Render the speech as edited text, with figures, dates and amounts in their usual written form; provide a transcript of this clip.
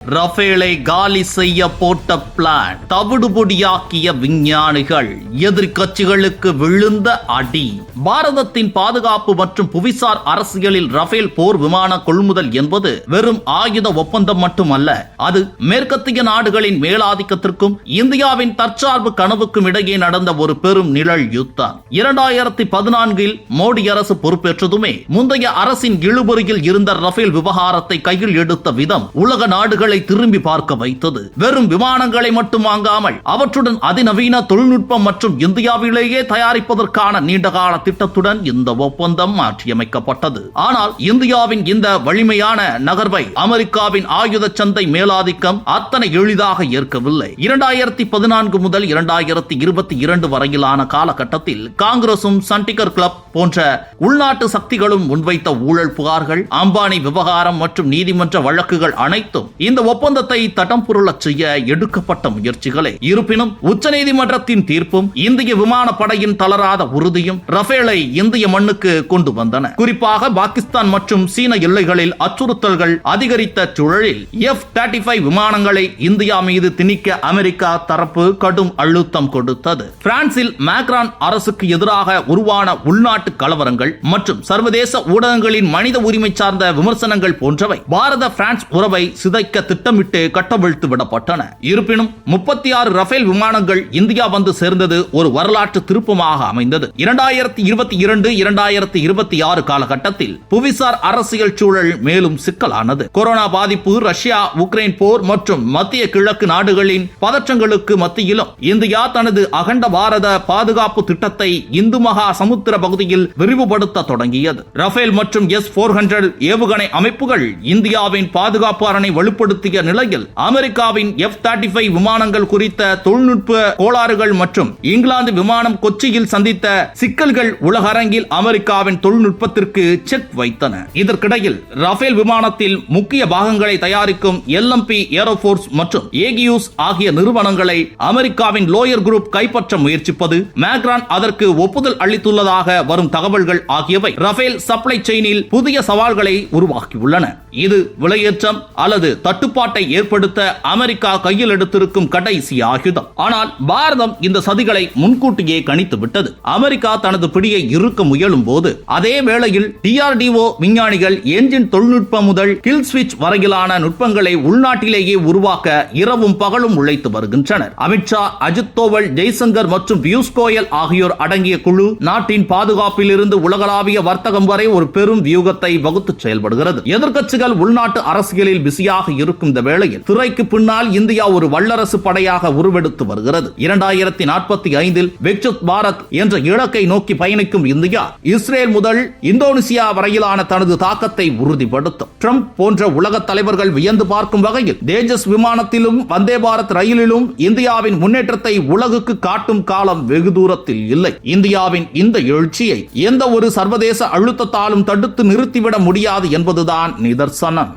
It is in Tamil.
ரஃபேலை காலி செய்ய போட்ட பிளான் தவிடுபொடியாக்கிய விஞ்ஞானிகள், எதிர்க்கட்சிகளுக்கு விழுந்த அடி. பாரதத்தின் பாதுகாப்பு மற்றும் புவிசார் அரசியலில் ரஃபேல் போர் விமான கொள்முதல் என்பது வெறும் ஆயுத ஒப்பந்தம் மட்டுமல்ல. அது மேற்கத்திய நாடுகளின் மேலாதிக்கத்திற்கும் இந்தியாவின் தற்சார்பு கனவுக்கும் இடையே நடந்த ஒரு பெரும் நிழல் யுத்தம். 2014 மோடி அரசு பொறுப்பேற்றதுமே முந்தைய அரசின் இழுபறியில் இருந்த ரஃபேல் விவகாரத்தை கையில் எடுத்த விதம் உலக நாடுகள் திரும்பி பார்க்க வைத்தது. வெறும் விமானங்களை மட்டும் வாங்காமல் அவற்றுடன் அதிநவீன தொழில்நுட்பம் மற்றும் இந்தியாவிலேயே தயாரிப்பதற்கான நீண்டகால திட்டத்துடன் இந்த ஒப்பந்தம் மாற்றியமைக்கப்பட்டது. ஆனால் இந்தியாவின் இந்த வலிமையான நகர்வை அமெரிக்காவின் ஆயுத சந்தை மேலாதிக்கம் அத்தனை எளிதாக ஏற்கவில்லை. 2014 முதல் 2022 வரையிலான காலகட்டத்தில் காங்கிரசும் சண்டிகர் கிளப் போன்ற உள்நாட்டு சக்திகளும் முன்வைத்த ஊழல் புகார்கள், அம்பானி விவகாரம் மற்றும் நீதிமன்ற வழக்குகள் அனைத்தும் இந்த ஒப்பந்தத்தை தடம் புரளச் செய்ய எடுக்கப்பட்ட முயற்சிகளே. இருப்பினும் உச்சநீதிமன்றத்தின் தீர்ப்பும் இந்திய விமானப்படையின் தளராத உறுதியும் ரஃபேலை இந்திய மண்ணுக்கு கொண்டு வந்தன. குறிப்பாக பாகிஸ்தான் மற்றும் சீன எல்லைகளில் அச்சுறுத்தல்கள் அதிகரித்த சூழலில் F-35 விமானங்களை இந்தியா மீது திணிக்க அமெரிக்கா தரப்பு கடும் அழுத்தம் கொடுத்தது. பிரான்சில் மேக்ரான் அரசுக்கு எதிராக உருவான உள்நாட்டு கலவரங்கள் மற்றும் சர்வதேச ஊடகங்களின் மனித உரிமை சார்ந்த விமர்சனங்கள் போன்றவை பாரத பிரான்ஸ் உறவை சிதைக்க திட்டமிட்டு கட்டவிழ்த்து விடப்பட்டன. இருப்பினும் 36 ரஃபேல் விமானங்கள் இந்தியா வந்து சேர்ந்தது ஒரு வரலாற்று திருப்பமாக அமைந்தது. 2022-2026 காலகட்டத்தில் புவிசார் அரசியல் சூழல் மேலும் சிக்கலானது. கொரோனா பாதிப்பு, ரஷ்யா உக்ரைன் போர் மற்றும் மத்திய கிழக்கு நாடுகளின் பதற்றங்களுக்கு மத்தியிலும் இந்தியா தனது அகண்ட பாரத பாதுகாப்பு திட்டத்தை இந்து மகா சமுத்திர பகுதியில் விரிவுபடுத்த தொடங்கியது. ரஃபேல் மற்றும் S-400 ஏவுகணை அமைப்புகள் இந்தியாவின் பாதுகாப்பு அரணை வலுப்படுத்திய நிலையில் அமெரிக்காவின் F-35 விமானங்கள் குறித்த தொழில்நுட்ப கோளாறுகள் மற்றும் இங்கிலாந்து விமானம் கொச்சியில் சந்தித்த சிக்கல்கள் உலக அரங்கில் அமெரிக்காவின் தொழில்நுட்பத்திற்கு செக் வைத்தன. இதற்கிடையில் ரஃபேல் விமானத்தில் முக்கிய பாகங்களை தயாரிக்கும் LMP ஏரோஃபோர்ஸ் மற்றும் ஏகியூஸ் ஆகிய நிறுவனங்களை அமெரிக்காவின் லோயர் குரூப் கைப்பற்ற முயற்சிப்பது, மேக்ரான் அதற்கு ஒப்புதல் அளித்துள்ளதாக வரும் தகவல்கள் ஆகியவை ரஃபேல் சப்ளை செயினில் புதிய சவால்களை உருவாக்கியுள்ளன. இது விலையேற்றம் அல்லது தட்டுப்பாட்டை ஏற்படுத்த அமெரிக்கா கையில் எடுத்திருக்கும் கடைசி ஆயுதம். ஆனால் பாரதம் இந்த சதிகளை முன்கூட்டியே கணித்து விட்டது. அமெரிக்கா தனது பிடியை இருக்க முயலும் போது அதே வேளையில் DRDO விஞ்ஞானிகள் என்ஜின் தொழில்நுட்பம் முதல் கில் ஸ்விட்ச் வரையிலான நுட்பங்களை உள்நாட்டிலேயே உருவாக்க இரவும் பகலும் உழைத்து வருகின்றனர். அமித்ஷா, அஜித் தோவல், ஜெய்சங்கர் மற்றும் பியூஷ் கோயல் ஆகியோர் அடங்கிய குழு நாட்டின் பாதுகாப்பில் இருந்து உலகளாவிய வர்த்தகம் வரை ஒரு பெரும் வியூகத்தை வகுத்து செயல்படுகிறது. எதிர்க்கட்சிகள் உள்நாட்டு அரசியலில் பிஸியாக இருக்கும் இந்த வேளையில் திரைக்கு பின்னால் இந்தியா ஒரு வல்லரசு படையாக உருவெடுத்து வருகிறது. 2045 விக்சித் பாரத் என்ற இலக்கை நோக்கி பயணிக்கும் இந்தியா இஸ்ரேல் முதல் இந்தோனேசியா வரையிலான தனது தாக்கத்தை உறுதிப்படுத்தும். ட்ரம்ப் போன்ற உலக தலைவர்கள் வியந்து பார்க்கும் வகையில் தேஜஸ் விமானத்திலும் வந்தே பாரத் ரயிலிலும் இந்தியாவின் முன்னேற்றத்தை உலகுக்கு காட்டும் காலம் வெகு தூரத்தில் இல்லை. இந்தியாவின் இந்த எழுச்சியை எந்த ஒரு சர்வதேச அழுத்தத்தாலும் தடுத்து நிறுத்திவிட முடியாது என்பதுதான் நிதர்சனம்.